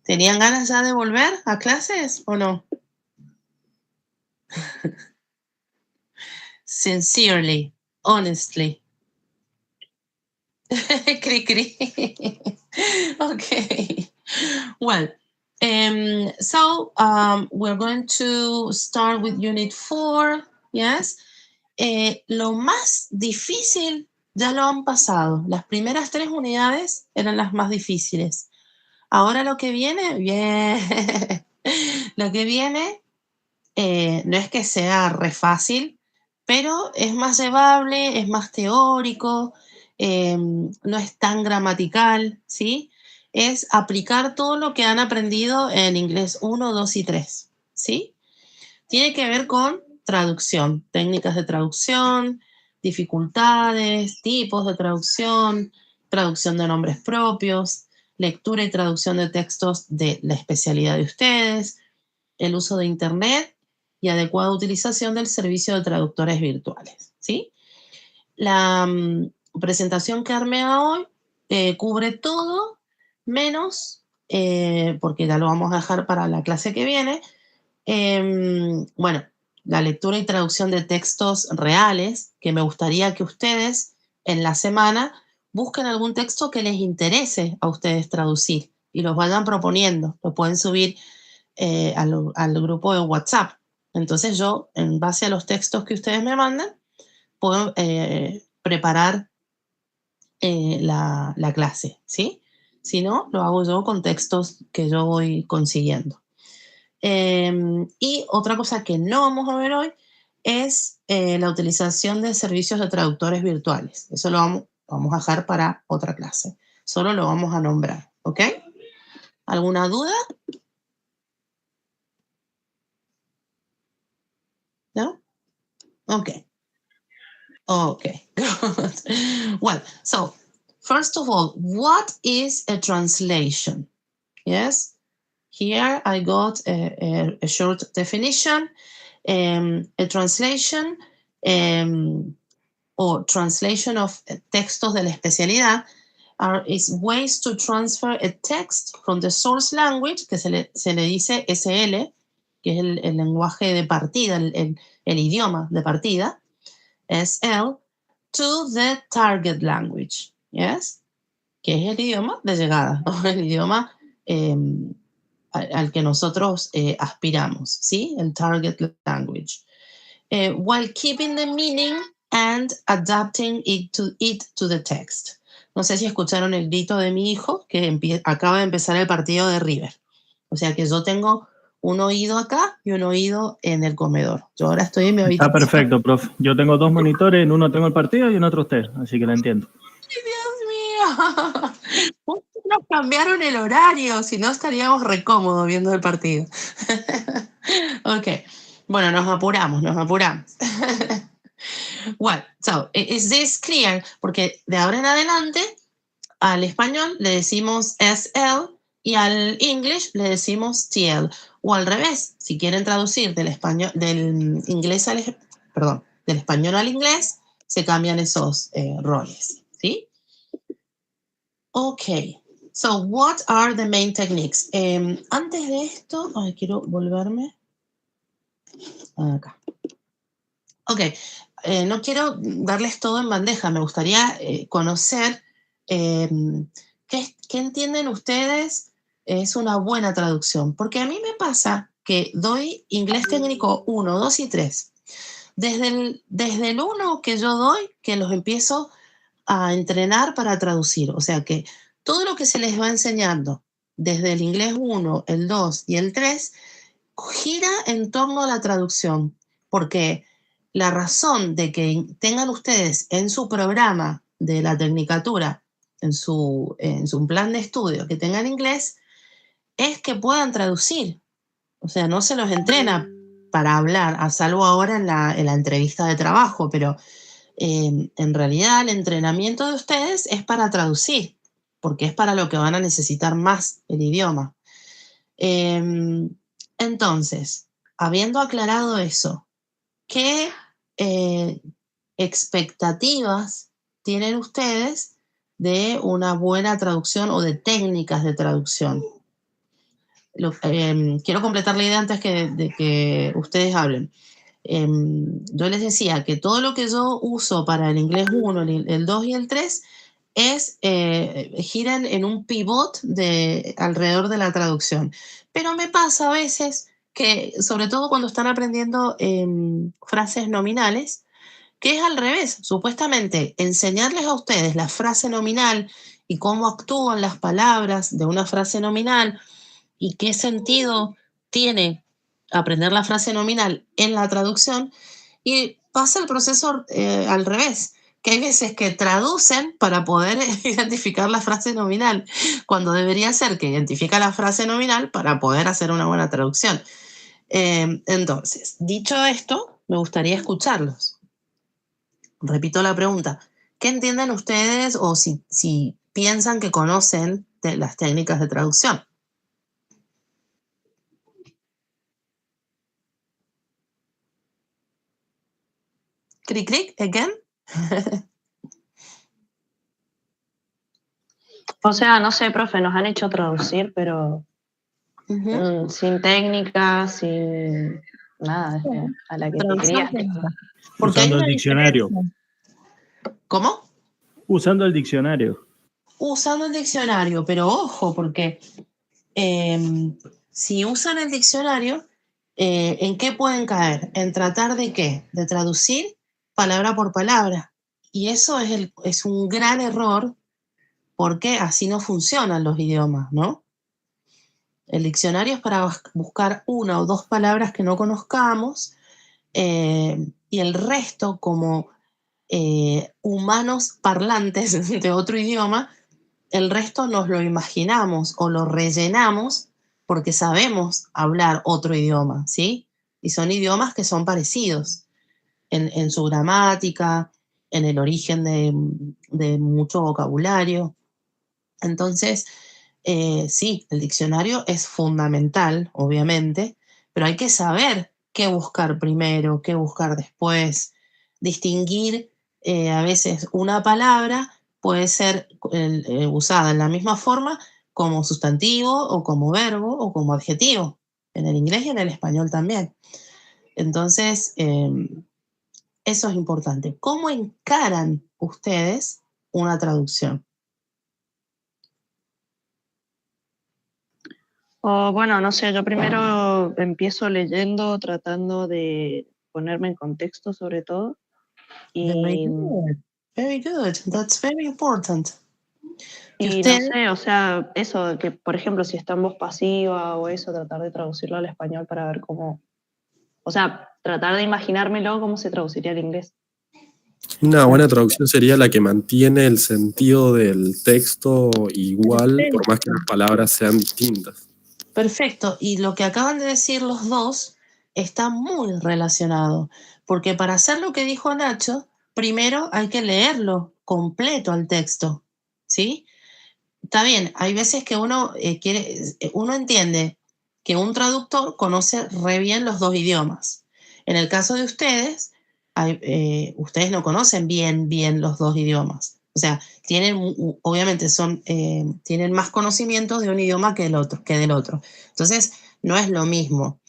¿Tenían ganas ya de volver a clases o no? Sincerely, honestly. Cri cri. Okay. Well, we're going to start with Unit 4. Yes. Lo más difícil ya lo han pasado. Las primeras 3 unidades eran las más difíciles. Ahora lo que viene, bien. Lo que viene no es que sea re fácil, pero es más llevable, es más teórico, no es tan gramatical, ¿sí? Es aplicar todo lo que han aprendido en inglés 1, 2 y 3, ¿sí? Tiene que ver con traducción, técnicas de traducción, dificultades, tipos de traducción, traducción de nombres propios, lectura y traducción de textos de la especialidad de ustedes, el uso de Internet y adecuada utilización del servicio de traductores virtuales, ¿sí? La presentación que armé hoy cubre todo, menos, porque ya lo vamos a dejar para la clase que viene, bueno, la lectura y traducción de textos reales, que me gustaría que ustedes en la semana busquen algún texto que les interese a ustedes traducir y los vayan proponiendo. Lo pueden subir al grupo de WhatsApp. Entonces yo, en base a los textos que ustedes me mandan, puedo preparar la clase, ¿sí? Si no, lo hago yo con textos que yo voy consiguiendo. Y otra cosa que no vamos a ver hoy es la utilización de servicios de traductores virtuales. Eso lo vamos a dejar para otra clase. Solo lo vamos a nombrar, ¿ok? ¿Alguna duda? ¿No? Ok. Okay, good. Well, so first of all, what is a translation? Yes, here I got a short definition. A translation or translation of textos de la especialidad is ways to transfer a text from the source language, que se le dice SL, que es el lenguaje de partida, el idioma de partida, SL, to the target language, yes, que es el idioma de llegada, el idioma al que nosotros aspiramos, ¿sí? El target language. While keeping the meaning and adapting it to the text. No sé si escucharon el grito de mi hijo, que acaba de empezar el partido de River. O sea que yo tengo un oído acá y un oído en el comedor. Yo ahora estoy en mi Está habitación. perfecto, profe. Yo tengo 2 monitores, en uno tengo el partido y en otro usted, así que la entiendo. ¡Ay, Dios mío! Nos cambiaron el horario, si no estaríamos recómodos viendo el partido. Ok, bueno, nos apuramos, nos apuramos. Well, so, is this clear? Porque de ahora en adelante al español le decimos SL y al English le decimos TL. O al revés, si quieren traducir del español, del inglés al, perdón, del español al inglés, se cambian esos roles, ¿sí? Ok, so what are the main techniques? Antes de esto, ay, quiero volverme acá. Ok, no quiero darles todo en bandeja, me gustaría conocer qué entienden ustedes es una buena traducción, porque a mí me pasa que doy inglés técnico 1, 2 y 3. Desde el 1 que yo doy, que los empiezo a entrenar para traducir, o sea que todo lo que se les va enseñando desde el inglés 1, el 2 y el 3 gira en torno a la traducción, porque la razón de que tengan ustedes en su programa de la Tecnicatura, en su plan de estudio, que tengan inglés, es que puedan traducir. O sea, no se los entrena para hablar, a salvo ahora en la entrevista de trabajo, pero en realidad el entrenamiento de ustedes es para traducir, porque es para lo que van a necesitar más el idioma. Entonces, habiendo aclarado eso, ¿qué expectativas tienen ustedes de una buena traducción o de técnicas de traducción? quiero completar la idea antes de que ustedes hablen. Yo les decía que todo lo que yo uso para el inglés 1, el 2 y el 3 giran en un pivot alrededor de la traducción. Pero me pasa a veces que, sobre todo cuando están aprendiendo frases nominales, que es al revés. Supuestamente, enseñarles a ustedes la frase nominal y cómo actúan las palabras de una frase nominal y qué sentido tiene aprender la frase nominal en la traducción, y pasa el proceso al revés, que hay veces que traducen para poder identificar la frase nominal, cuando debería ser que identifica la frase nominal para poder hacer una buena traducción. Entonces, dicho esto, me gustaría escucharlos. Repito la pregunta. ¿Qué entienden ustedes o si piensan que conocen de las técnicas de traducción? Cric, cric, again. O sea, no sé, profe, nos han hecho traducir, pero sin técnica, sin nada, a la que te querías. Usando el diccionario. ¿Cómo? Usando el diccionario. Usando el diccionario, pero ojo, porque si usan el diccionario, ¿en qué pueden caer? ¿En tratar de qué? De traducir palabra por palabra. Y eso es un gran error, porque así no funcionan los idiomas, ¿no? El diccionario es para buscar una o dos palabras que no conozcamos, y el resto, como humanos parlantes de otro idioma, el resto nos lo imaginamos o lo rellenamos porque sabemos hablar otro idioma, ¿sí? Y son idiomas que son parecidos en su gramática, en el origen de mucho vocabulario. Entonces, sí, el diccionario es fundamental, obviamente, pero hay que saber qué buscar primero, qué buscar después, distinguir. A veces una palabra puede ser usada en la misma forma como sustantivo o como verbo o como adjetivo, en el inglés y en el español también. Entonces, eso es importante. ¿Cómo encaran ustedes una traducción? O bueno, no sé, yo primero empiezo leyendo, tratando de ponerme en contexto sobre todo. Very good. Very good. That's very important. Y no sé, o sea, eso, que por ejemplo, si está en voz pasiva o eso, tratar de traducirlo al español para ver cómo, o sea, tratar de imaginármelo cómo se traduciría al inglés. Una buena traducción sería la que mantiene el sentido del texto igual, por más que las palabras sean distintas. Perfecto. Y lo que acaban de decir los dos está muy relacionado, porque para hacer lo que dijo Nacho, primero hay que leerlo completo al texto, ¿sí? Está bien, hay veces que uno uno entiende que un traductor conoce re bien los dos idiomas. En el caso de ustedes, ustedes no conocen bien los dos idiomas. O sea, obviamente tienen más conocimientos de un idioma que del otro. Entonces, no es lo mismo.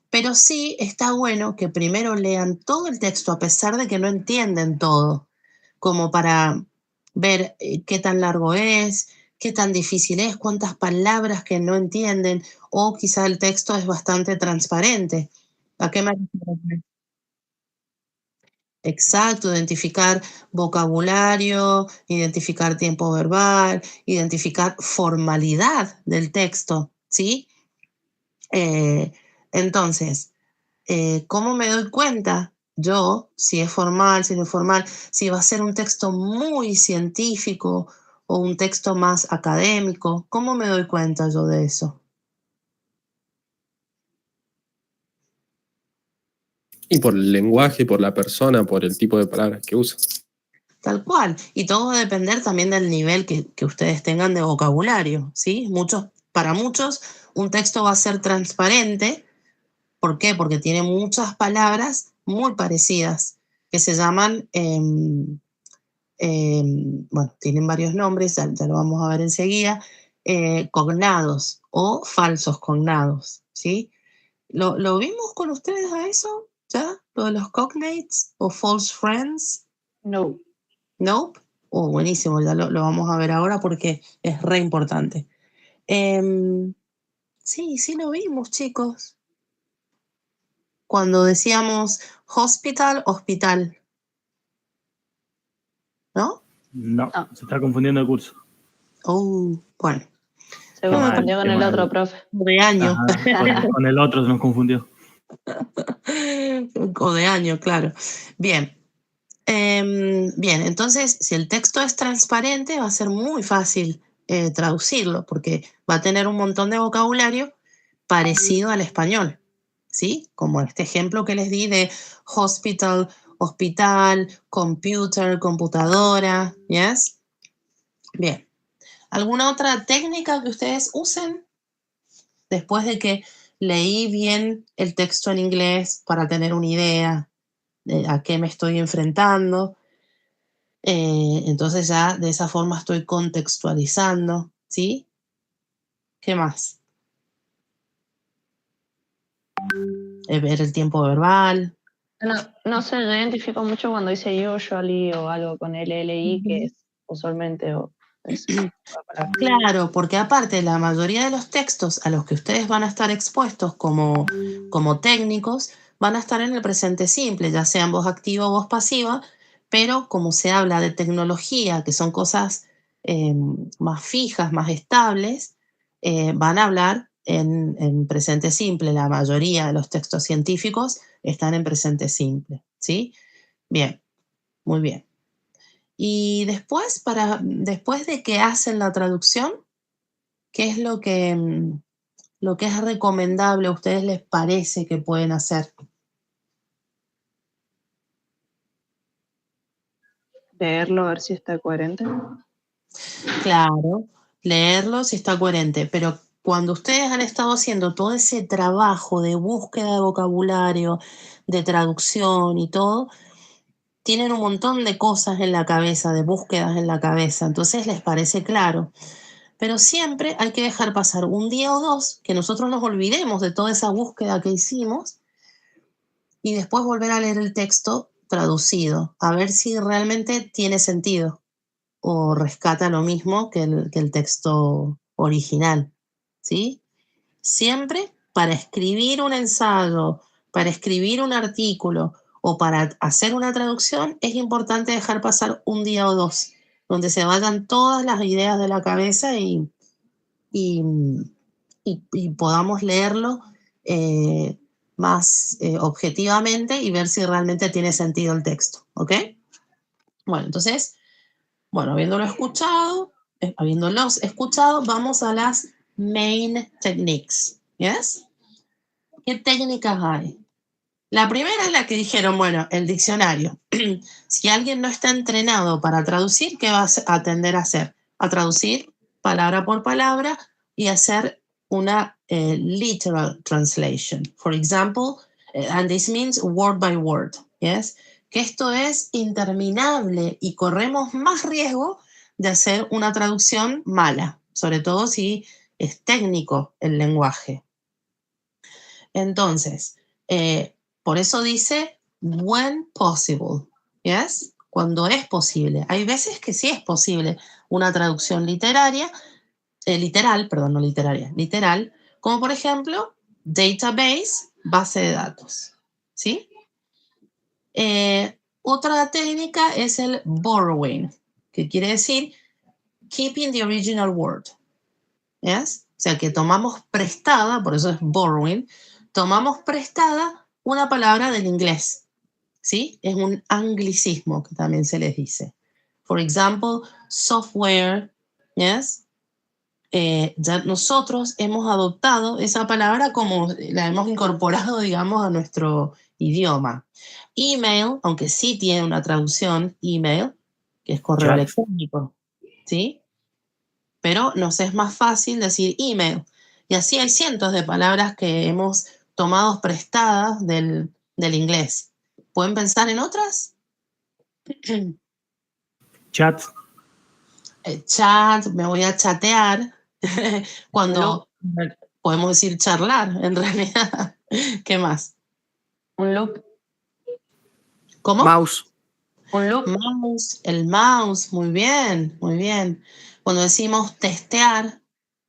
Pero sí está bueno que primero lean todo el texto, a pesar de que no entienden todo, como para ver qué tan largo es, qué tan difícil es, cuántas palabras que no entienden, o quizá el texto es bastante transparente. ¿A qué me refiero? Exacto, identificar vocabulario, identificar tiempo verbal, identificar formalidad del texto, ¿sí? Entonces, ¿cómo me doy cuenta yo si es formal, si no es formal, si va a ser un texto muy científico o un texto más académico? ¿Cómo me doy cuenta yo de eso? Y por el lenguaje, por la persona, por el tipo de palabras que usa. Tal cual. Y todo va a depender también del nivel que ustedes tengan de vocabulario, ¿sí? Para muchos, un texto va a ser transparente. ¿Por qué? Porque tiene muchas palabras muy parecidas que se llaman, bueno, tienen varios nombres, ya lo vamos a ver enseguida, cognados o falsos cognados, ¿sí? ¿Lo vimos con ustedes a eso? ¿Ya? ¿Lo de los cognates o false friends? No. ¿No? Oh, buenísimo, ya lo vamos a ver ahora porque es re importante. Sí lo vimos, chicos. Cuando decíamos hospital, hospital. ¿No? No, se está confundiendo el curso. Bueno. Se Qué confundió mal, con qué el mal. otro profe. De año. Ajá, con el otro se nos confundió. O de año, claro. Bien. Bien, entonces, si el texto es transparente, va a ser muy fácil traducirlo, porque va a tener un montón de vocabulario parecido al español, ¿sí? Como este ejemplo que les di de hospital, hospital, computer, computadora, ¿yes? Bien. ¿Alguna otra técnica que ustedes usen después de que leí bien el texto en inglés para tener una idea de a qué me estoy enfrentando? Entonces ya de esa forma estoy contextualizando, ¿sí? ¿Qué más? Ver el tiempo verbal. No sé, yo identifico mucho cuando dice usually o algo con LLI, que es usualmente o eso. Claro, porque aparte la mayoría de los textos a los que ustedes van a estar expuestos como técnicos van a estar en el presente simple, ya sean voz activa o voz pasiva, pero como se habla de tecnología, que son cosas más fijas, más estables, van a hablar en presente simple. La mayoría de los textos científicos están en presente simple, ¿sí? Bien, muy bien. Y después, después de que hacen la traducción, ¿qué es lo que es recomendable a ustedes les parece que pueden hacer? Leerlo, a ver si está coherente. Claro, leerlo si está coherente, pero cuando ustedes han estado haciendo todo ese trabajo de búsqueda de vocabulario, de traducción y todo, tienen un montón de cosas en la cabeza, de búsquedas en la cabeza, entonces les parece claro. Pero siempre hay que dejar pasar un día o dos, que nosotros nos olvidemos de toda esa búsqueda que hicimos y después volver a leer el texto traducido, a ver si realmente tiene sentido o rescata lo mismo que el texto original, ¿sí? Siempre para escribir un ensayo, para escribir un artículo o para hacer una traducción es importante dejar pasar un día o dos, donde se vayan todas las ideas de la cabeza y, y podamos leerlo más objetivamente y ver si realmente tiene sentido el texto, ¿ok? Bueno, entonces, habiéndolos escuchado, vamos a las main techniques, ¿yes? ¿Qué técnicas hay? La primera es la que dijeron, el diccionario. Si alguien no está entrenado para traducir, ¿qué va a tender a hacer? A traducir palabra por palabra y hacer una literal translation. For example, and this means word by word, yes? Que esto es interminable y corremos más riesgo de hacer una traducción mala, sobre todo si es técnico el lenguaje. Entonces, por eso dice when possible, ¿yes? Cuando es posible. Hay veces que sí es posible una traducción literal, perdón, no literaria, literal, como por ejemplo database, base de datos, ¿sí? Otra técnica es el borrowing, que quiere decir keeping the original word, ¿yes? O sea, que tomamos prestada, por eso es borrowing, tomamos prestada una palabra del inglés, ¿sí? Es un anglicismo que también se les dice. For example, software, ¿yes? Ya nosotros hemos adoptado esa palabra como la hemos incorporado, digamos, a nuestro idioma. Email, aunque sí tiene una traducción, email, que es correo Chat. electrónico, ¿sí? Pero nos es más fácil decir email. Y así hay cientos de palabras que hemos tomado prestadas del inglés. ¿Pueden pensar en otras? Chat. Chat, me voy a chatear, Cuando podemos decir charlar, en realidad. ¿Qué más? Un loop. ¿Cómo? Mouse. Un loop. Mouse, el mouse, muy bien, muy bien. Cuando decimos testear,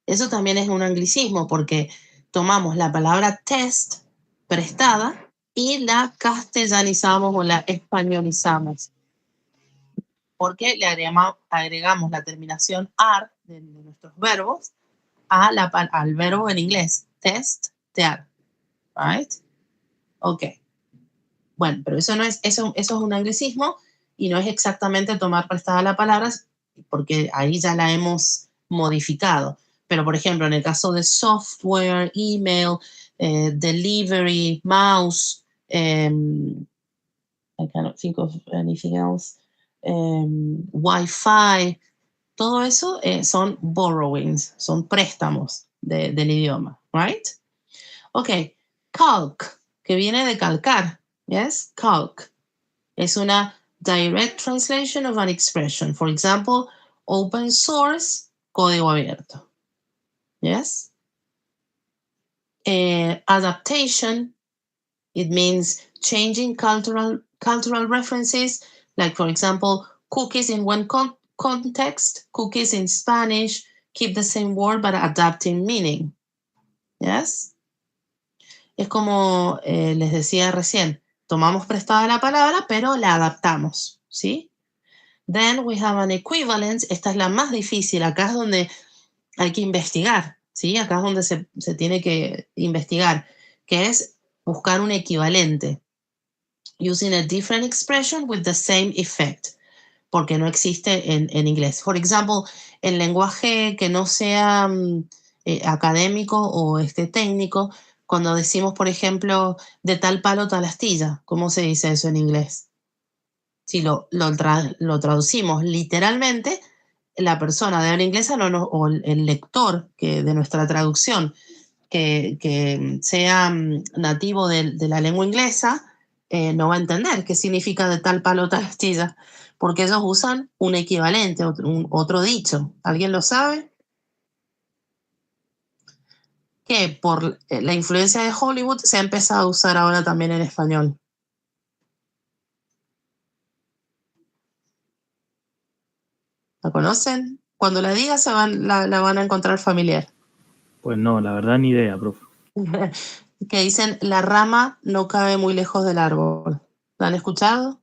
eso también es un anglicismo porque tomamos la palabra test prestada y la castellanizamos o la españolizamos. Porque le agregamos la terminación ar de nuestros verbos al verbo en inglés, testear. Right? Ok. Bueno, pero eso es un anglicismo y no es exactamente tomar prestada la palabra porque ahí ya la hemos modificado. Pero, por ejemplo, en el caso de software, email, delivery, mouse, I cannot think of anything else, Wi-Fi, todo eso son borrowings, son préstamos del idioma, right? Ok, calc, que viene de calcar, yes, calc. Es una direct translation of an expression. For example, open source, código abierto. Yes? Adaptation, it means changing cultural references, like for example, cookies in one context, cookies in Spanish, keep the same word but adapting meaning. Yes? Es como les decía recién, tomamos prestada la palabra, pero la adaptamos, ¿sí? Then we have an equivalence. Esta es la más difícil. Acá es donde hay que investigar, ¿sí? Acá es donde se tiene que investigar, que es buscar un equivalente. Using a different expression with the same effect, porque no existe en inglés. For example, en lenguaje que no sea académico o técnico, cuando decimos, por ejemplo, de tal palo, tal astilla, ¿cómo se dice eso en inglés? Si lo traducimos literalmente, la persona de habla inglesa o el lector de nuestra traducción que sea nativo de la lengua inglesa, no va a entender qué significa de tal palo, tal astilla, porque ellos usan un equivalente, otro dicho. ¿Alguien lo sabe? Que por la influencia de Hollywood se ha empezado a usar ahora también en español. ¿La conocen? Cuando la diga la van a encontrar familiar. Pues no, la verdad ni idea, profe. Que dicen, la rama no cabe muy lejos del árbol. ¿La han escuchado?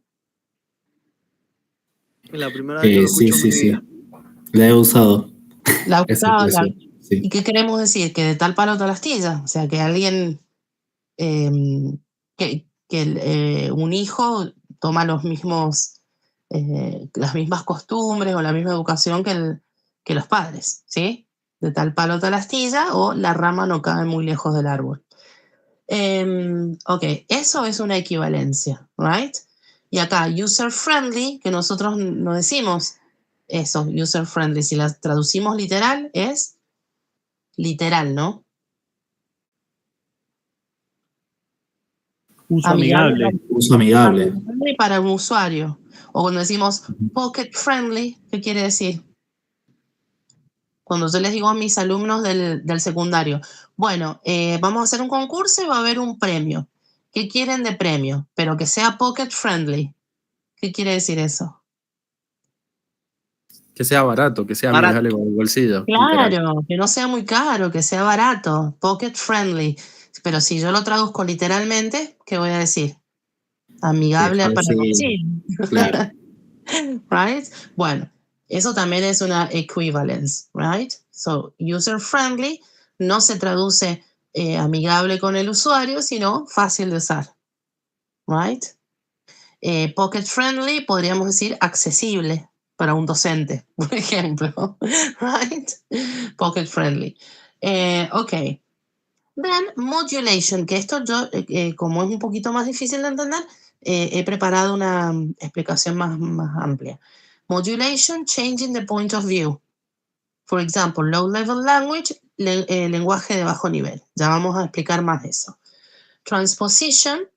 La primera vez que lo escucho sí. La he usado. La he Esa usado. expresión, sí. ¿Y qué queremos decir? Que de tal palo tal astilla. O sea, que alguien, un hijo toma las mismas costumbres o la misma educación que los padres, ¿sí? De tal palo tal astilla o la rama no cabe muy lejos del árbol. Ok, eso es una equivalencia, right? Y acá, user-friendly, que nosotros no decimos eso, user-friendly. Si la traducimos literal, es literal, ¿no? Uso amigable. Uso amigable. Para un usuario. O cuando decimos pocket-friendly, ¿qué quiere decir? Cuando yo les digo a mis alumnos del secundario, bueno, vamos a hacer un concurso y va a haber un premio. ¿Qué quieren de premio? Pero que sea pocket-friendly. ¿Qué quiere decir eso? Que sea barato, que sea amigable con el bolsillo. Claro, literal. que no sea muy caro, que sea barato, pocket-friendly. Pero si yo lo traduzco literalmente, ¿qué voy a decir? Amigable para el bolsillo. Claro. Right? Bueno, eso también es una equivalence, right? So, user-friendly no se traduce amigable con el usuario, sino fácil de usar, right? Pocket-friendly podríamos decir accesible para un docente, por ejemplo, right? Pocket-friendly. Ok. Then, modulation, que esto yo, como es un poquito más difícil de entender, he preparado una explicación más amplia. Modulation, changing the point of view. For example, low-level language, lenguaje de bajo nivel. Ya vamos a explicar más de eso. Transposition,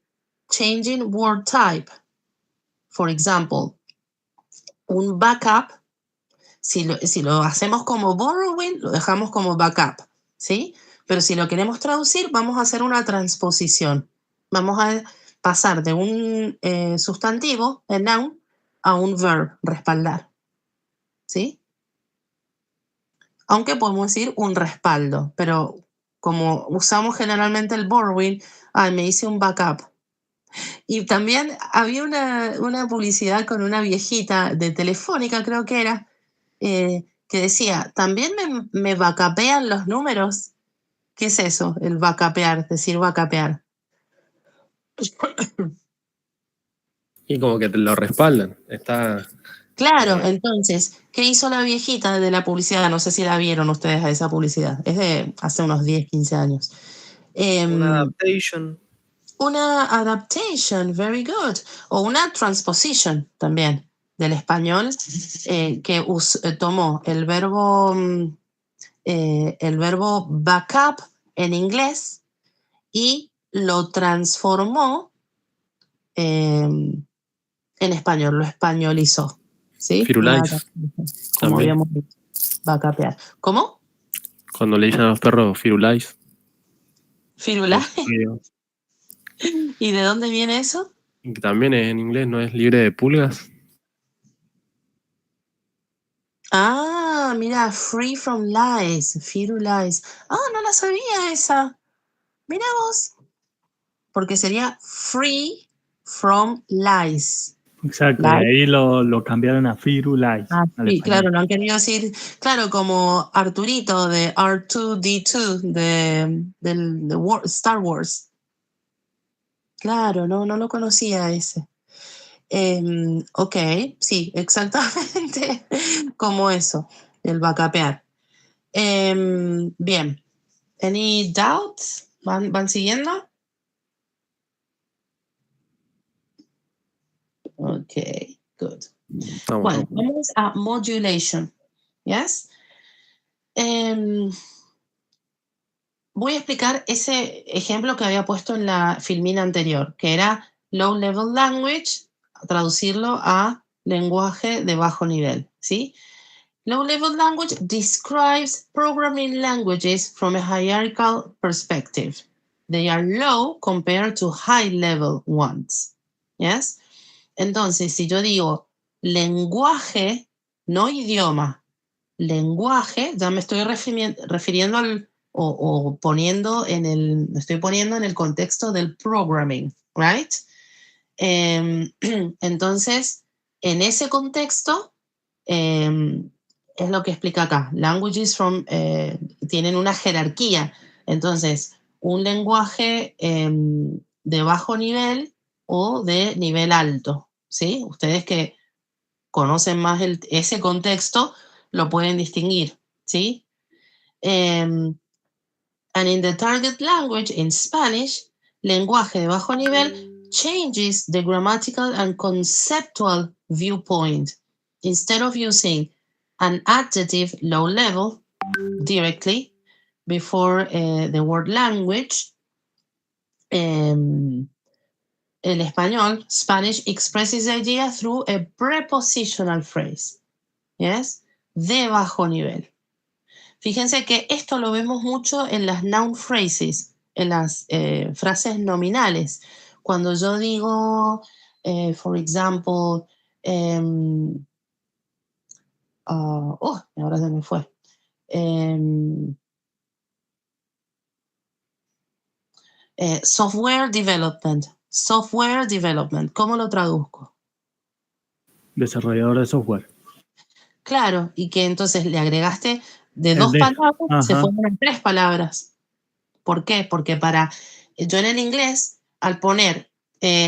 changing word type. For example, un backup Si lo hacemos como borrowing, lo dejamos como backup, ¿sí? Pero si lo queremos traducir, vamos a hacer una transposición. Vamos a pasar de un sustantivo, el noun, a un verb, respaldar, ¿sí? Aunque podemos decir un respaldo, pero como usamos generalmente el borrowing, me hice un backup. Y también había una publicidad con una viejita de Telefónica, creo que era, que decía, ¿también me backupean los números? ¿Qué es eso? El backupear, decir backupear. Y como que te lo respaldan. Está. Claro, entonces, ¿qué hizo la viejita de la publicidad? No sé si la vieron ustedes a esa publicidad. Es de hace unos 10, 15 años. Una adaptation. Una adaptation, very good. O una transposition también del español, que tomó el verbo backup en inglés y lo transformó en español, lo españolizó. ¿Sí? Firulais. Como También. habíamos dicho, backupear. ¿Cómo? Cuando le dicen a los perros Firulais. Firulais. ¿Y de dónde viene eso? Y también en inglés, ¿no es libre de pulgas? Mira, free from lies, Firulais. No la sabía esa. Mira vos. Porque sería free from lies. Exacto, Lies. y ahí lo cambiaron a Firulais. Sí, claro, lo han querido decir, claro, como Arturito de R2D2 de Star Wars. Claro, no lo conocía ese. Ok, sí, exactamente como eso, el backupear. Bien. Any doubts? ¿Van siguiendo? Ok, good. Bueno, vamos a modulation. Yes. Voy a explicar ese ejemplo que había puesto en la filmina anterior, que era low level language, traducirlo a lenguaje de bajo nivel, ¿sí? Low level language describes programming languages from a hierarchical perspective. They are low compared to high level ones. Yes? Entonces, si yo digo lenguaje, no idioma, lenguaje, ya me estoy refiriendo al, o poniendo me estoy poniendo en el contexto del programming, right? Entonces, en ese contexto, es lo que explica acá. Languages tienen una jerarquía. Entonces, un lenguaje de bajo nivel o de nivel alto, ¿sí? Ustedes que conocen más ese contexto lo pueden distinguir, ¿sí? And in the target language, in Spanish, lenguaje de bajo nivel changes the grammatical and conceptual viewpoint. Instead of using an adjective low level directly before the word language, el español, Spanish, expresses the idea through a prepositional phrase. Yes? De bajo nivel. Fíjense que esto lo vemos mucho en las noun phrases, en las frases nominales. Cuando yo digo, for example, ahora se me fue. Software development. Software development. ¿Cómo lo traduzco? Desarrollador de software. Claro, y que entonces le agregaste de dos palabras, se fueron en 3 palabras. ¿Por qué? Porque yo en el inglés, al poner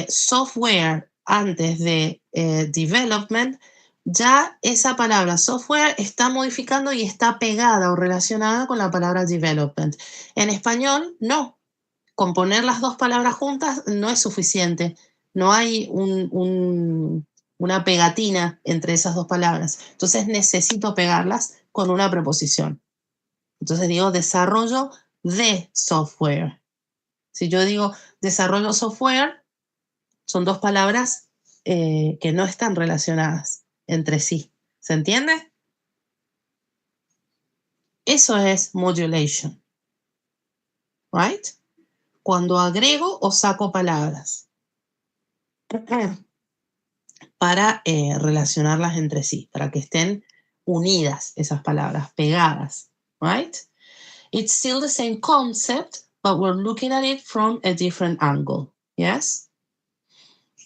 software antes de development, ya esa palabra software está modificando y está pegada o relacionada con la palabra development. En español, no. Con poner las 2 palabras juntas no es suficiente. No hay una pegatina entre esas 2 palabras. Entonces necesito pegarlas con una preposición. Entonces digo desarrollo de software. Si yo digo desarrollo software, son 2 palabras que no están relacionadas entre sí. ¿Se entiende? Eso es modulation. Right? Cuando agrego o saco palabras para relacionarlas entre sí, para que estén unidas esas palabras, pegadas. Right? It's still the same concept, but we're looking at it from a different angle. Yes?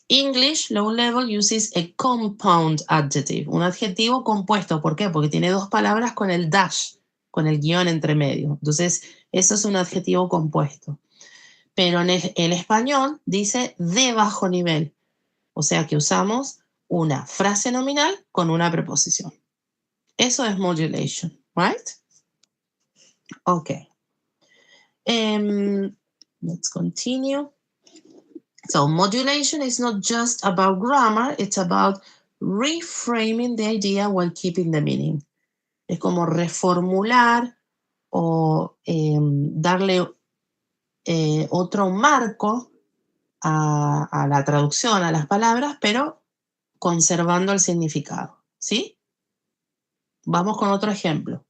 English low level uses a compound adjective, un adjetivo compuesto. ¿Por qué? Porque tiene dos palabras con el dash, con el guión entre medio. Entonces, eso es un adjetivo compuesto. Pero en el español dice de bajo nivel. O sea que usamos una frase nominal con una preposición. Eso es modulation, right? Okay. Let's continue. So modulation is not just about grammar, it's about reframing the idea while keeping the meaning. Es como reformular o darle otro marco a la traducción, a las palabras, pero conservando el significado, ¿sí? Vamos con otro ejemplo.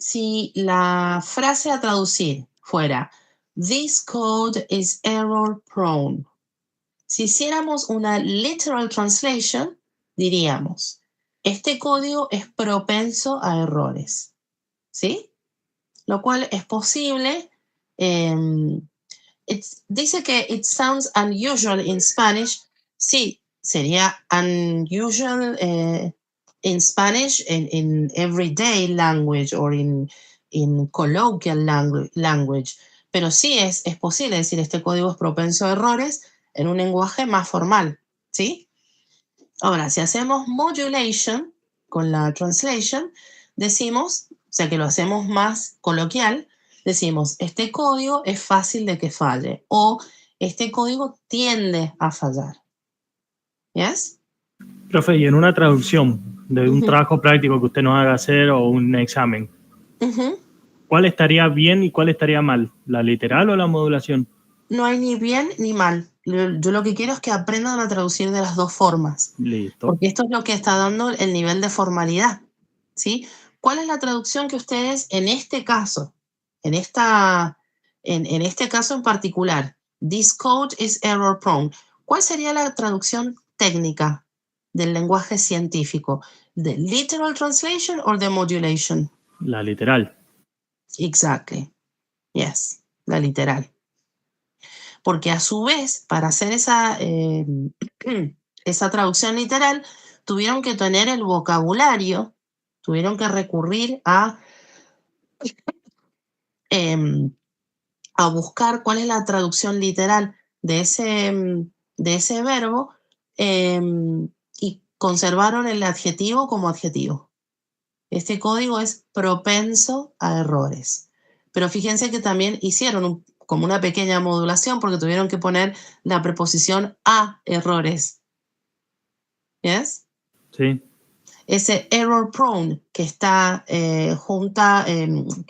Si la frase a traducir fuera "This code is error prone", si hiciéramos una literal translation, diríamos, este código es propenso a errores, ¿sí? Lo cual es posible. Dice que it sounds unusual in Spanish. Sí, sería unusual in Spanish in everyday language or in colloquial language. Pero sí es posible decir este código es propenso a errores en un lenguaje más formal, ¿sí? Ahora, si hacemos modulation con la translation, decimos, o sea que lo hacemos más coloquial, decimos, este código es fácil de que falle o este código tiende a fallar. ¿Yes? Profe, y en una traducción de un trabajo práctico que usted nos haga hacer o un examen, ¿cuál estaría bien y cuál estaría mal? ¿La literal o la modulación? No hay ni bien ni mal. Yo lo que quiero es que aprendan a traducir de las dos formas. Listo. Porque esto es lo que está dando el nivel de formalidad, ¿sí? ¿Cuál es la traducción que ustedes en este caso, en este caso en particular, this code is error prone, ¿cuál sería la traducción técnica del lenguaje científico? ¿The literal translation or the modulation? La literal. Exactly. Yes, la literal. Porque a su vez, para hacer esa traducción literal, tuvieron que tener el vocabulario, tuvieron que recurrir a buscar cuál es la traducción literal de ese verbo y conservaron el adjetivo como adjetivo. Este código es propenso a errores. Pero fíjense que también hicieron como una pequeña modulación porque tuvieron que poner la preposición a errores. ¿Yes? Sí. Ese error prone que está que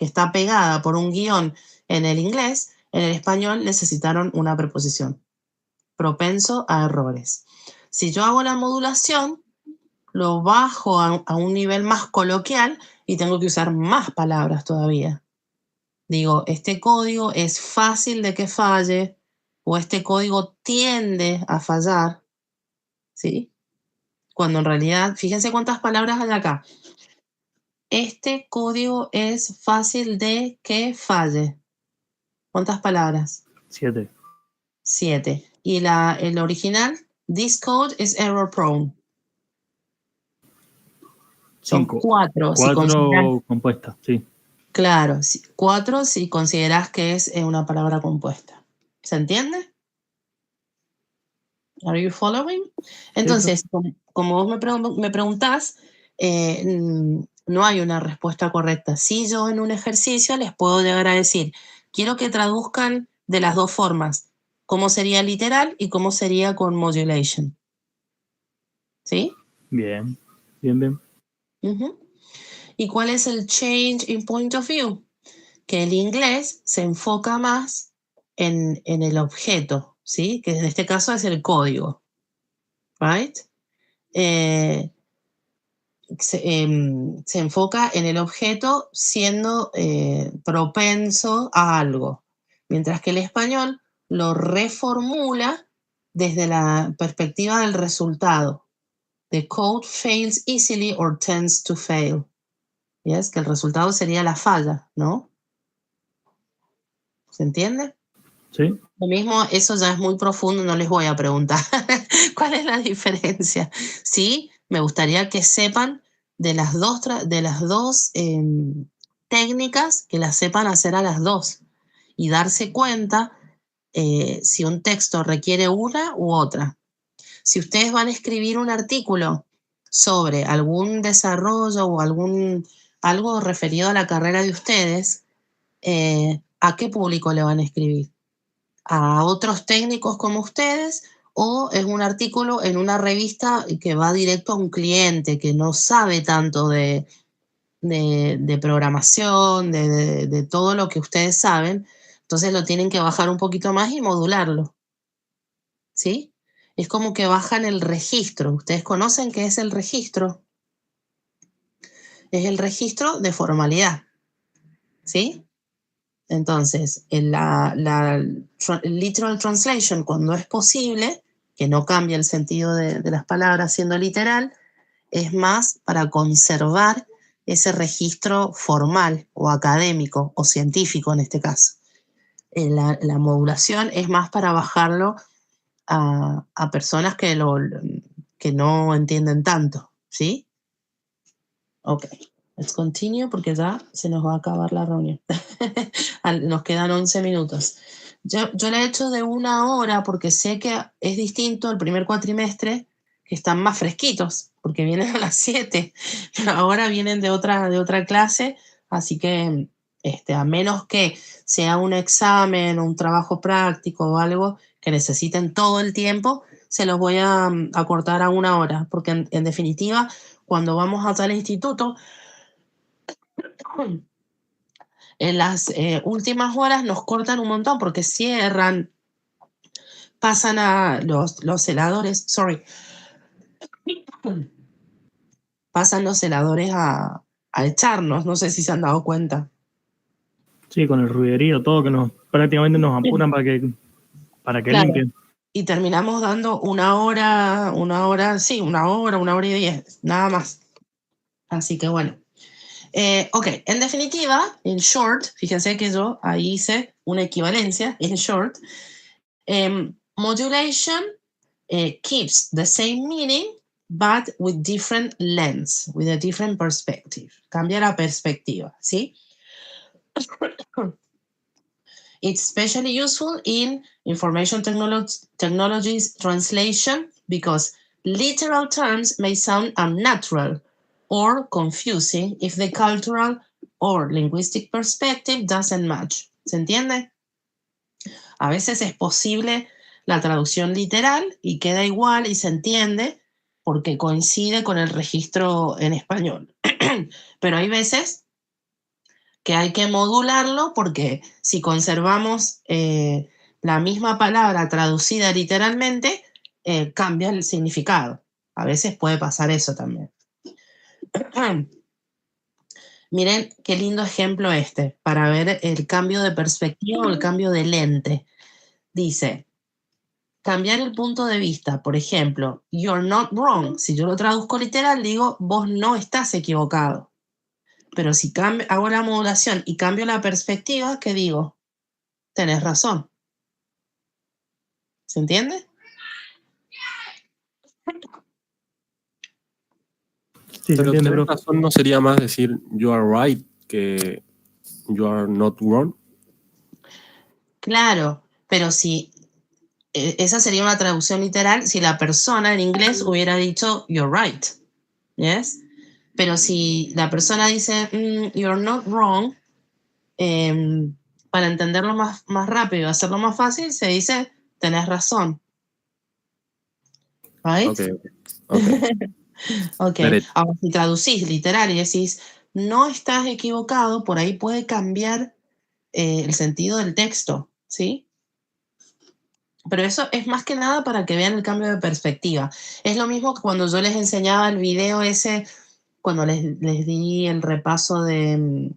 está pegada por un guión en el inglés, en el español necesitaron una preposición. Propenso a errores. Si yo hago la modulación, lo bajo a un nivel más coloquial y tengo que usar más palabras todavía. Digo, este código es fácil de que falle o este código tiende a fallar, ¿sí? Cuando en realidad, fíjense cuántas palabras hay acá. Este código es fácil de que falle. ¿Cuántas palabras? 7. 7. Y el original, this code is error prone. Son 4. 4 compuestas, sí. Claro, 4 si consideras que es una palabra compuesta. ¿Se entiende? Are you following? Entonces, como vos me preguntás, no hay una respuesta correcta. Si yo en un ejercicio les puedo llegar a decir, quiero que traduzcan de las dos formas, cómo sería literal y cómo sería con modulation. ¿Sí? Bien, bien, bien. ¿Y cuál es el change in point of view? Que el inglés se enfoca más en el objeto, ¿sí? Que en este caso es el código, right? se enfoca en el objeto siendo propenso a algo, mientras que el español lo reformula desde la perspectiva del resultado. The code fails easily or tends to fail. ¿Yes? Que el resultado sería la falla, ¿no? ¿Se entiende? Sí. Lo mismo, eso ya es muy profundo, no les voy a preguntar cuál es la diferencia. Sí, me gustaría que sepan de las dos técnicas, que las sepan hacer a las dos y darse cuenta si un texto requiere una u otra. Si ustedes van a escribir un artículo sobre algún desarrollo o algo referido a la carrera de ustedes, ¿a qué público le van a escribir? ¿A otros técnicos como ustedes? ¿O es un artículo en una revista que va directo a un cliente que no sabe tanto de programación, de todo lo que ustedes saben? Entonces lo tienen que bajar un poquito más y modularlo. ¿Sí? Es como que bajan el registro. ¿Ustedes conocen qué es el registro? Es el registro de formalidad. ¿Sí? Entonces, en la literal translation, cuando es posible, que no cambia el sentido de las palabras siendo literal, es más para conservar ese registro formal o académico o científico en este caso. La modulación es más para bajarlo a personas que no entienden tanto, ¿sí? Ok. Let's continue porque ya se nos va a acabar la reunión. Nos quedan 11 minutos. Yo le he hecho de 1 hora porque sé que es distinto el primer cuatrimestre, que están más fresquitos, porque vienen a las 7, pero ahora vienen de otra clase, así que a menos que sea un examen, un trabajo práctico o algo que necesiten todo el tiempo, se los voy a cortar a 1 hora, porque en definitiva, cuando vamos al instituto, en las últimas horas nos cortan un montón porque cierran, pasan a los celadores, pasan los celadores a echarnos, no sé si se han dado cuenta. Sí, con el ruiderío, todo que prácticamente nos apuran para que Claro. limpien. Y terminamos dando 1 hora, 1 hora y 10, nada más. Así que bueno. Ok, en definitiva, in short, fíjense que yo ahí hice una equivalencia, in short, modulation keeps the same meaning, but with different lens, with a different perspective. Cambia la perspectiva, ¿sí? It's especially useful in information technologies translation because literal terms may sound unnatural or confusing if the cultural or linguistic perspective doesn't match. ¿Se entiende? A veces es posible la traducción literal y queda igual y se entiende porque coincide con el registro en español. Pero hay veces que hay que modularlo porque si conservamos la misma palabra traducida literalmente, cambia el significado. A veces puede pasar eso también. Miren qué lindo ejemplo para ver el cambio de perspectiva o el cambio de lente. Dice, cambiar el punto de vista. Por ejemplo, you're not wrong. Si yo lo traduzco literal, digo, vos no estás equivocado. Pero si hago la modulación y cambio la perspectiva, ¿qué digo? Tenés razón. ¿Se entiende? Sí, pero se entiende, tener razón no sería más decir you are right que you are not wrong. Claro, pero si esa sería una traducción literal si la persona en inglés hubiera dicho you're right. ¿Yes? Pero si la persona dice you're not wrong, para entenderlo más rápido y hacerlo más fácil, se dice tenés razón. Right? Ok. Ahora, si traducís literal y decís no estás equivocado, por ahí puede cambiar el sentido del texto, ¿sí? Pero eso es más que nada para que vean el cambio de perspectiva. Es lo mismo que cuando yo les enseñaba el video ese cuando les di el repaso de,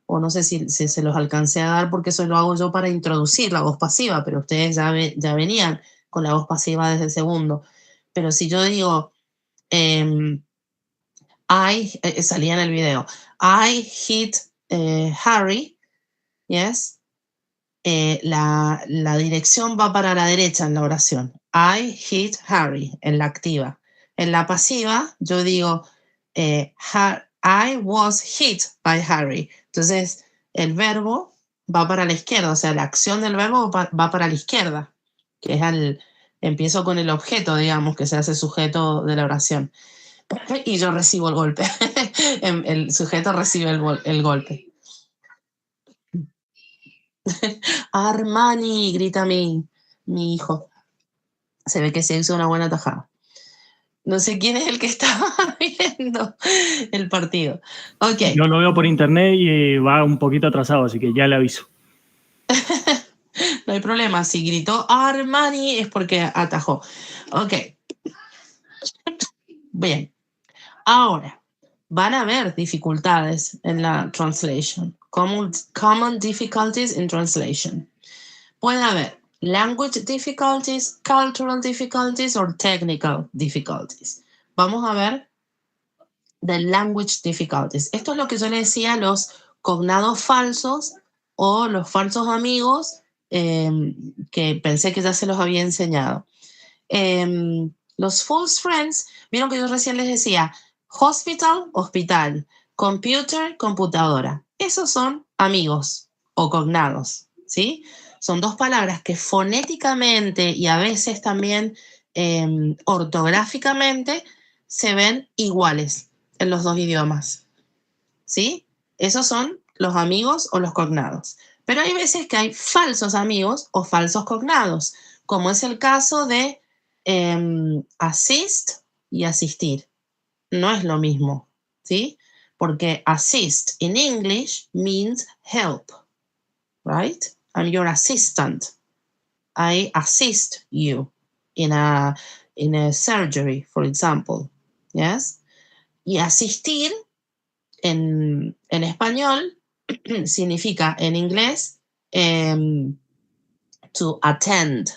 o no sé si se los alcancé a dar, porque eso lo hago yo para introducir la voz pasiva, pero ustedes ya venían con la voz pasiva desde el segundo. Pero si yo digo, salía en el video, I hit Harry, yes, la dirección va para la derecha en la oración. I hit Harry, en la activa. En la pasiva, yo digo, I was hit by Harry. Entonces, el verbo va para la izquierda, o sea, la acción del verbo va para la izquierda, que es empiezo con el objeto, digamos, que se hace sujeto de la oración. Y yo recibo el golpe. El sujeto recibe el golpe. Armani, grita mi hijo. Se ve que se hizo una buena tajada. No sé quién es el que estaba viendo el partido. Okay. Yo lo veo por internet y va un poquito atrasado, así que ya le aviso. No hay problema. Si gritó Armani es porque atajó. Ok. Bien. Ahora, van a haber dificultades en la translation. Common difficulties in translation. Puede haber language difficulties, cultural difficulties, or technical difficulties. Vamos a ver the language difficulties. Esto es lo que yo le decía a los cognados falsos o los falsos amigos que pensé que ya se los había enseñado. Los false friends, vieron que yo recién les decía hospital, hospital, computer, computadora. Esos son amigos o cognados, ¿sí? Son dos palabras que fonéticamente y a veces también ortográficamente se ven iguales en los dos idiomas, ¿sí? Esos son los amigos o los cognados. Pero hay veces que hay falsos amigos o falsos cognados, como es el caso de assist y asistir. No es lo mismo, ¿sí? Porque assist in English means help, right? I'm your assistant. I assist you in a surgery, for example. Yes? Y asistir en español significa en inglés to attend.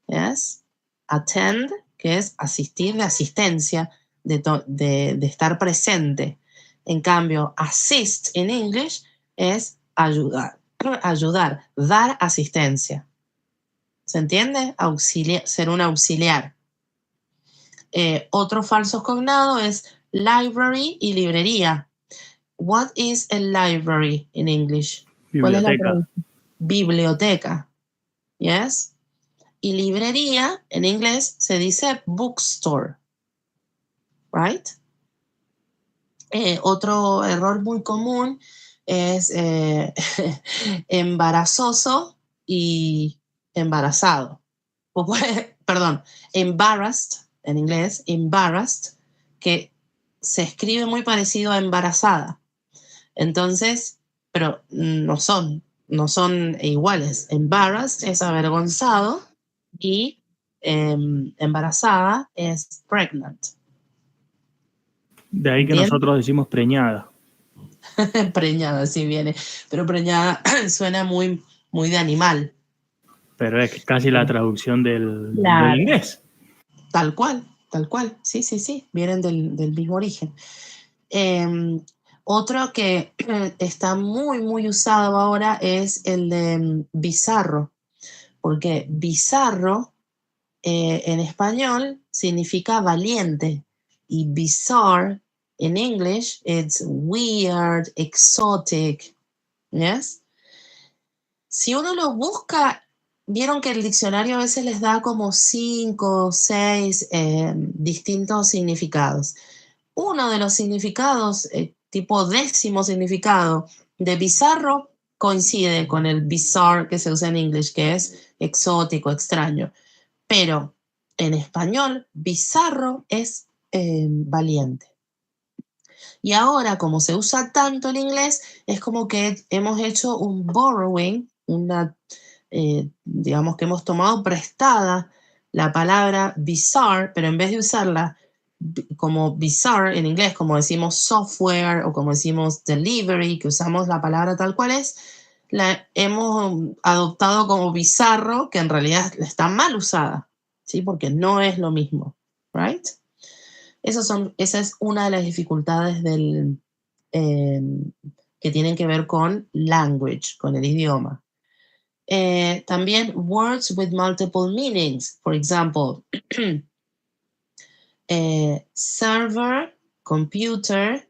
Yes? Attend, que es asistir, de asistencia, de estar presente. En cambio, assist en English es ayudar, dar asistencia. ¿Se entiende? Ser un auxiliar. Otro falso cognado es library y librería. What is a library in English? Biblioteca. Biblioteca. Yes. Y librería en inglés se dice bookstore. Right? Otro error muy común es embarazoso y embarazado. Perdón, embarrassed en inglés, embarrassed, que se escribe muy parecido a embarazada. Entonces, pero no son iguales. Embarrassed es avergonzado y embarazada es pregnant. De ahí que ¿Bien? nosotros decimos preñada. Preñada, sí viene. Pero preñada suena muy, muy de animal. Pero es casi la traducción del inglés. Tal cual. Sí. Vienen del mismo origen. Otro que está muy, muy usado ahora es el de bizarro. Porque bizarro en español significa valiente. Y bizarre in English, it's weird, exotic. Yes? Si uno lo busca, vieron que el diccionario a veces les da como 5 o 6 distintos significados. Uno de los significados, tipo 10º significado de bizarro, coincide con el bizarre que se usa en inglés, que es exótico, extraño. Pero en español, bizarro es valiente. Y ahora, como se usa tanto el inglés, es como que hemos hecho un borrowing, digamos que hemos tomado prestada la palabra bizarre, pero en vez de usarla como bizarre en inglés, como decimos software o como decimos delivery, que usamos la palabra tal cual es, la hemos adoptado como bizarro, que en realidad está mal usada, ¿sí? Porque no es lo mismo, right? Esa es una de las dificultades que tienen que ver con language, con el idioma. También words with multiple meanings. For example, server, computer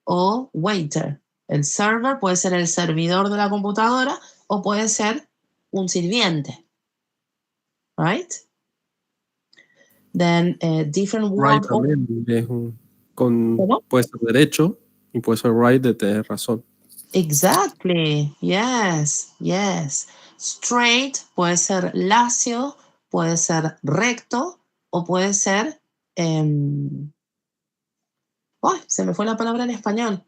o waiter. El server puede ser el servidor de la computadora o puede ser un sirviente. Right? Then different word. Right también es puede ser derecho y puede ser right de tener razón. Exactly. Yes, yes. Straight puede ser lacio, puede ser recto o puede ser... se me fue la palabra en español.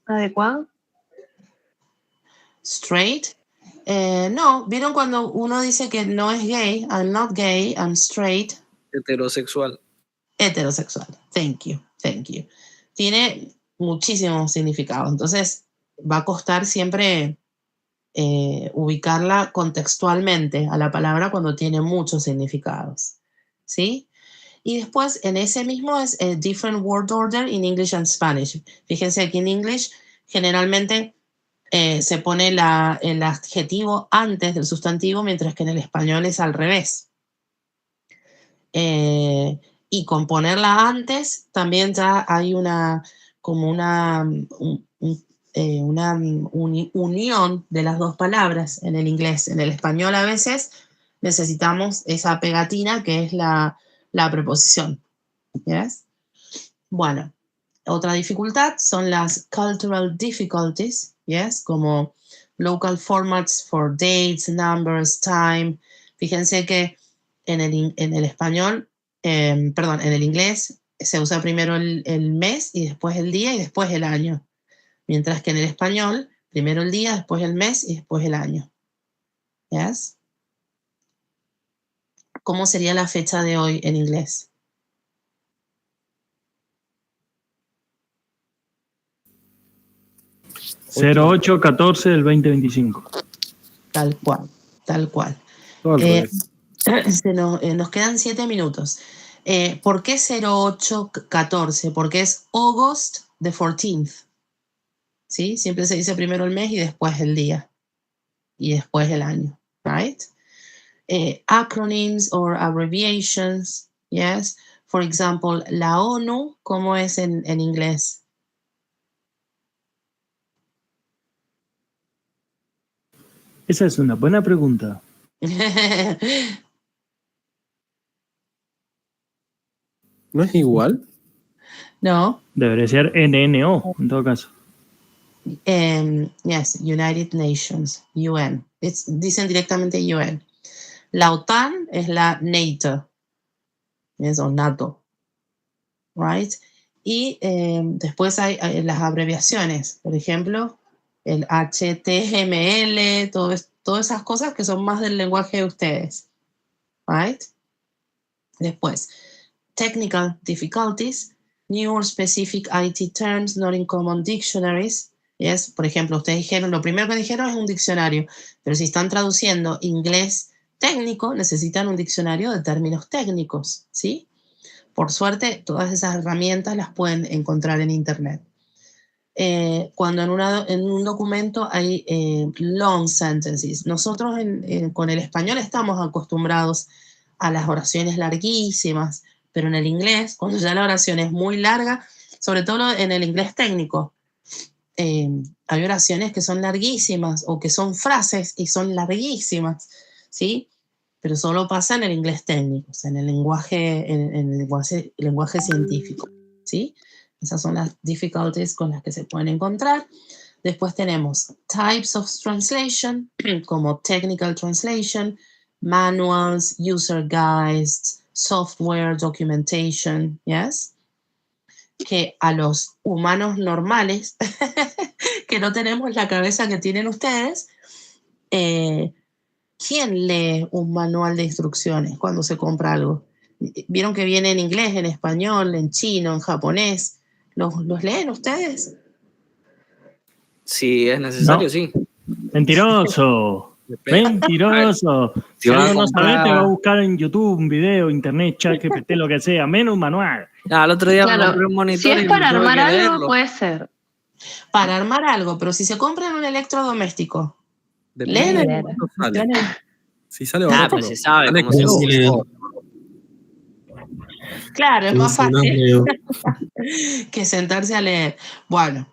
¿Adecuado? Straight. No, ¿vieron cuando uno dice que no es gay? I'm not gay, I'm straight. Heterosexual. Heterosexual. Thank you, thank you. Tiene muchísimos significados. Entonces, va a costar siempre ubicarla contextualmente a la palabra cuando tiene muchos significados. ¿Sí? Y después, en ese mismo es different word order in English and Spanish. Fíjense que en English generalmente se pone el adjetivo antes del sustantivo, mientras que en el español es al revés. Y con ponerla antes también ya hay una unión de las dos palabras en el inglés. En el español a veces necesitamos esa pegatina que es la preposición. ¿Yes? Bueno, otra dificultad son las cultural difficulties, ¿yes? Como local formats for dates, numbers, time. Fíjense que en el español, en el inglés se usa primero el mes y después el día y después el año. Mientras que en el español, primero el día, después el mes y después el año. ¿Yes? ¿Cómo sería la fecha de hoy en inglés? (08-14 del 2025). Tal cual, tal cual. Nos quedan 7 minutos. ¿Por qué 08-14? Porque es August the 14th. ¿Sí? Siempre se dice primero el mes y después el día. Y después el año. Right? Acronyms or abbreviations. Yes. For example, la ONU, ¿cómo es en inglés? Esa es una buena pregunta. ¿No es igual? No. Debería ser NNO, en todo caso. Yes, United Nations, UN. Dicen directamente UN. La OTAN es la NATO. Es o NATO. Right? Y después hay las abreviaciones. Por ejemplo, el HTML, todas esas cosas que son más del lenguaje de ustedes. Right? Después, technical difficulties, new or specific IT terms not in common dictionaries. Yes. Por ejemplo, ustedes dijeron, lo primero que dijeron es un diccionario, pero si están traduciendo inglés técnico, necesitan un diccionario de términos técnicos, ¿sí? Por suerte, todas esas herramientas las pueden encontrar en Internet. Cuando en un documento hay long sentences, nosotros con el español estamos acostumbrados a las oraciones larguísimas, pero en el inglés, cuando ya la oración es muy larga, sobre todo en el inglés técnico, hay oraciones que son larguísimas o que son frases y son larguísimas, ¿sí? Pero solo pasa en el inglés técnico, o sea, en el lenguaje científico, ¿sí? Esas son las difficulties con las que se pueden encontrar. Después tenemos types of translation, como technical translation, manuals, user guides, software, documentation, ¿yes? Que a los humanos normales, que no tenemos la cabeza que tienen ustedes, ¿quién lee un manual de instrucciones cuando se compra algo? Vieron que viene en inglés, en español, en chino, en japonés. ¿Los leen ustedes? Si es necesario, No. sí. Mentiroso. Mentiroso. Si algo no sabes, te va a buscar en YouTube, un video, internet, chat, GPT, lo que sea, menos un manual. El otro día me Claro, compré un monitor si es y para tuve armar que algo, leerlo. puede ser. Para armar algo, pero si se compran un electrodoméstico, leen Depende el... de cuánto sale. Si sale barato, Pues no. se sabe Sale cómo se caro, Sí, usa. Leo. Claro, es Sí, más sí, no, fácil Leo. que sentarse a leer. Bueno,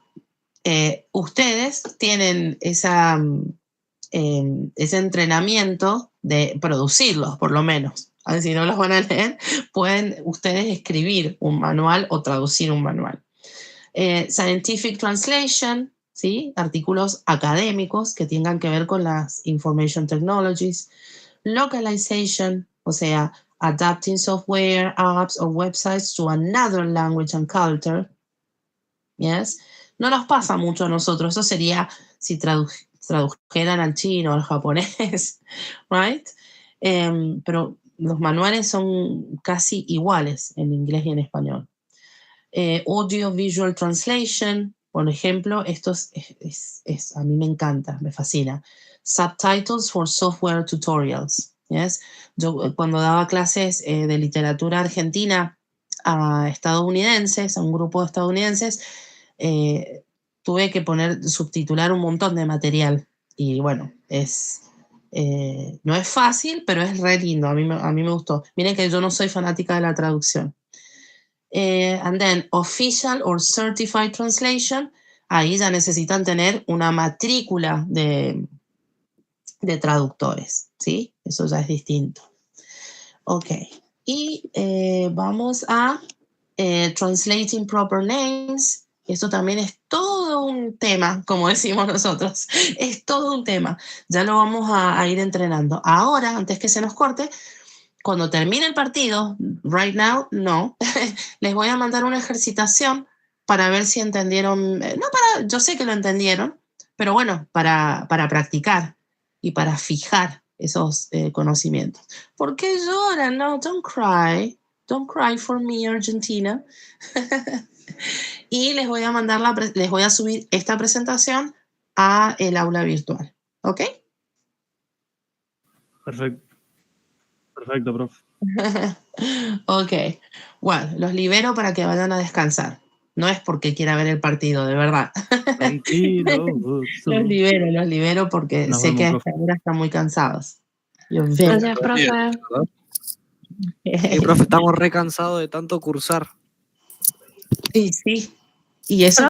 ustedes tienen ese entrenamiento de producirlos, por lo menos. A ver, si no los van a leer, pueden ustedes escribir un manual o traducir un manual. Scientific translation, ¿sí? Artículos académicos que tengan que ver con las information technologies. Localization, o sea, adapting software, apps or websites to another language and culture. Yes. No nos pasa mucho a nosotros. Eso sería si tradujeran al chino, al japonés, right? Pero los manuales son casi iguales en inglés y en español. Audio Visual Translation, por ejemplo, esto a mí me encanta, me fascina. Subtitles for Software Tutorials. Yes. Yo cuando daba clases de literatura argentina a estadounidenses, a un grupo de estadounidenses, tuve que subtitular un montón de material. Y bueno, no es fácil, pero es re lindo. A mí me gustó. Miren que yo no soy fanática de la traducción. And then official or certified translation, ahí ya necesitan tener una matrícula de traductores, ¿sí? Eso ya es distinto. Ok, y vamos a translating proper names. Esto también es todo un tema, como decimos nosotros, es todo un tema. Ya lo vamos a ir entrenando. Ahora, antes que se nos corte, cuando termine el partido, right now, no, les voy a mandar una ejercitación para ver si entendieron, yo sé que lo entendieron, pero bueno, para practicar y para fijar esos conocimientos. ¿Por qué lloran? No, don't cry for me, Argentina. Y les voy a subir esta presentación a el aula virtual, ¿ok? Perfecto. Perfecto, profe. Ok, bueno, los libero para que vayan a descansar. No es porque quiera ver el partido, de verdad. Mentiroso. Los libero porque Nos sé vemos, que a profe. esta hora están muy cansados. Gracias, profe. Sí, profe, estamos re cansados de tanto cursar. Y sí, y eso